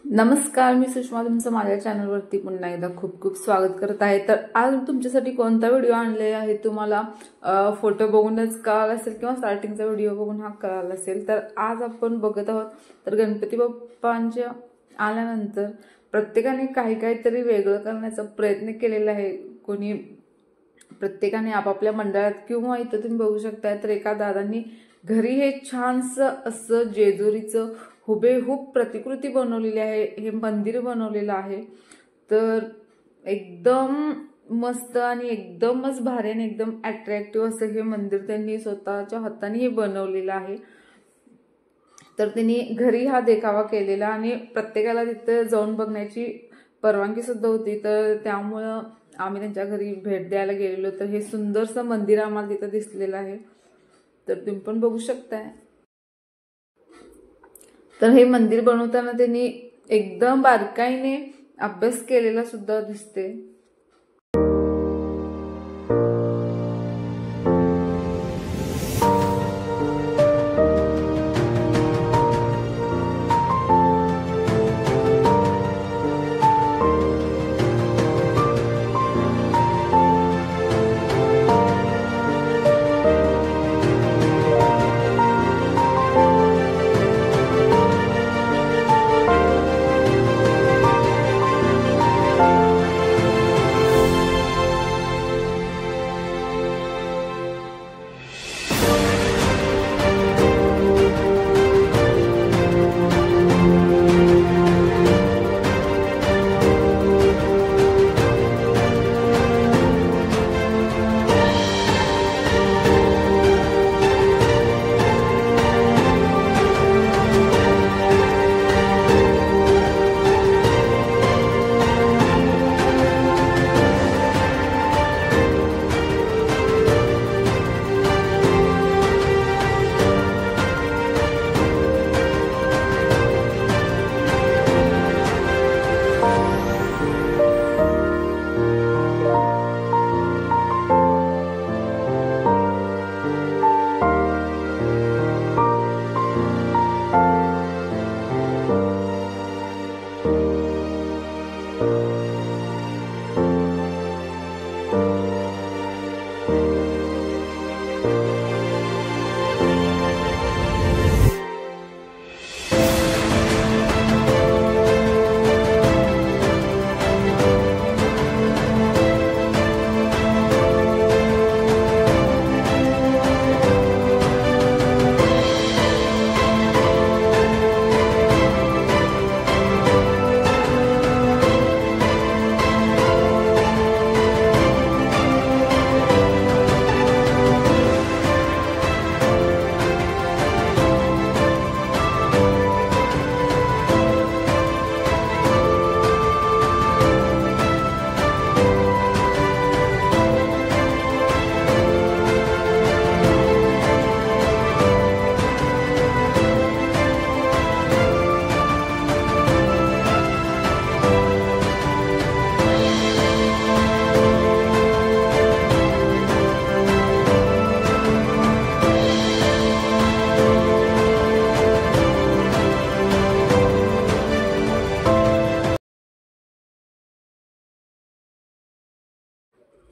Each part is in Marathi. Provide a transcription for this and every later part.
नमस्कार, मी सुषमा तुमचं माझ्या चॅनलवरती पुन्हा एकदा खूप खूप स्वागत करत आहे। तर आज तुमच्यासाठी कोणता व्हिडिओ आणले आहे तुम्हाला फोटो बघूनच कळालं असेल किंवा स्टार्टिंगचा व्हिडिओ बघून हा कळाला असेल। तर आज आपण बघत आहोत तर गणपती बाप्पांच्या आल्यानंतर प्रत्येकाने काहीतरी वेगळं करण्याचा प्रयत्न केलेला आहे। कोणी प्रत्येकाने आपापल्या मंडळात किंवा इथं तुम्ही बघू शकता तर एका दादांनी घरी हे छानसं असं जेजुरीचं हुबेहूब प्रतिकृती बनवलेली आहे, हे मंदिर बनवलेलं आहे। तर एकदम मस्त आणि एकदमच भारी आणि एकदम अट्रॅक्टिव्ह असं हे मंदिर त्यांनी स्वतःच्या हाताने हे बनवलेलं आहे। तर त्यांनी घरी हा देखावा केलेला आणि प्रत्येकाला तिथे जाऊन बघण्याची परवानगी सुद्धा होती। तर त्यामुळे आम्ही त्यांच्या घरी भेट द्यायला गेलेलो। तर हे सुंदरसं मंदिर आम्हाला तिथे दिसलेलं आहे, तर तुम्ही पण बघू शकताय। तर हे मंदिर बनवताना त्यांनी एकदम बारकाईने अभ्यास केलेला सुद्धा दिसते।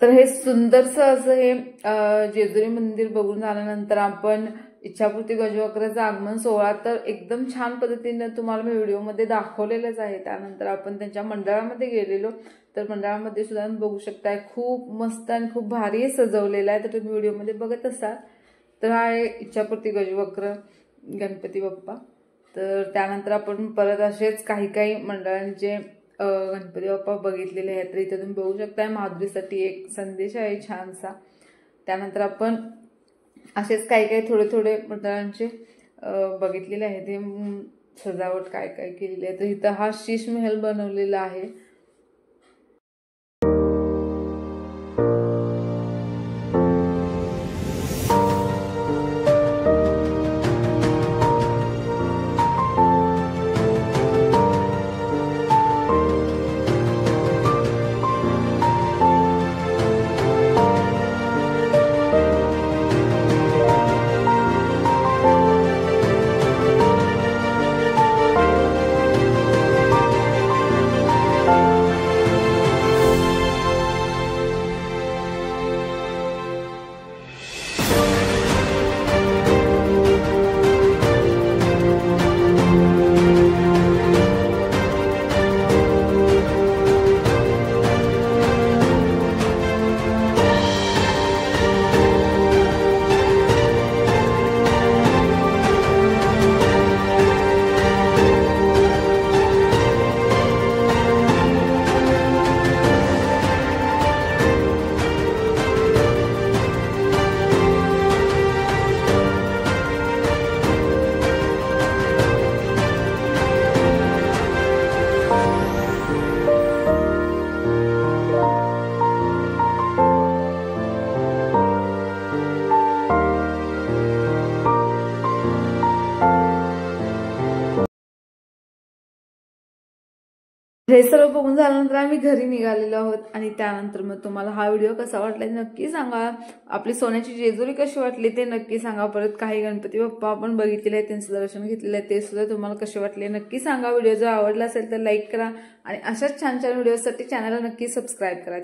तर हे सुंदरसं असं हे जेजुरी मंदिर बघून झाल्यानंतर आपण इच्छापूर्ती गजवक्राचं आगमन सोहळा तर एकदम छान पद्धतीने तुम्हाला मी व्हिडिओमध्ये दाखवलेलंच आहे। त्यानंतर आपण त्यांच्या मंडळामध्ये गेलेलो, तर मंडळामध्ये सुद्धा बघू शकताय खूप मस्त आणि खूप भारी सजवलेलं आहे। तर तुम्ही व्हिडिओमध्ये बघत असाल तर हा आहे इच्छापूर्ती गजवक्र गणपती बाप्पा। तर त्यानंतर आपण परत असेच काही मंडळांचे गणपती बाप्पा बघितलेले आहेत। तर इथे तुम्ही बघू शकताय माधुरीसाठी एक संदेश आहे छानसा। त्यानंतर आपण असेच काही थोडे मंडळांचे बघितलेले आहेत, हे सजावट काय केलेली आहे। तर इथं हा शीश महल बनवलेला आहे। हे सर्व बघून झाल्यानंतर आम्ही घरी निघालेलो आहोत आणि त्यानंतर मग तुम्हाला हा व्हिडिओ कसा वाटला नक्की सांगा. आपली सोन्याची जेजुरी कशी वाटली ते नक्की सांगा. परत काही गणपती बाप्पा आपण बघितलेले आहेत, त्यांचं दर्शन घेतलेलं आहे, ते सुद्धा तुम्हाला कसे वाटले नक्की सांगा. व्हिडिओ जर आवडला असेल तर लाईक करा आणि अशाच छान छान व्हिडिओसाठी चॅनलला नक्की सबस्क्राईब करा.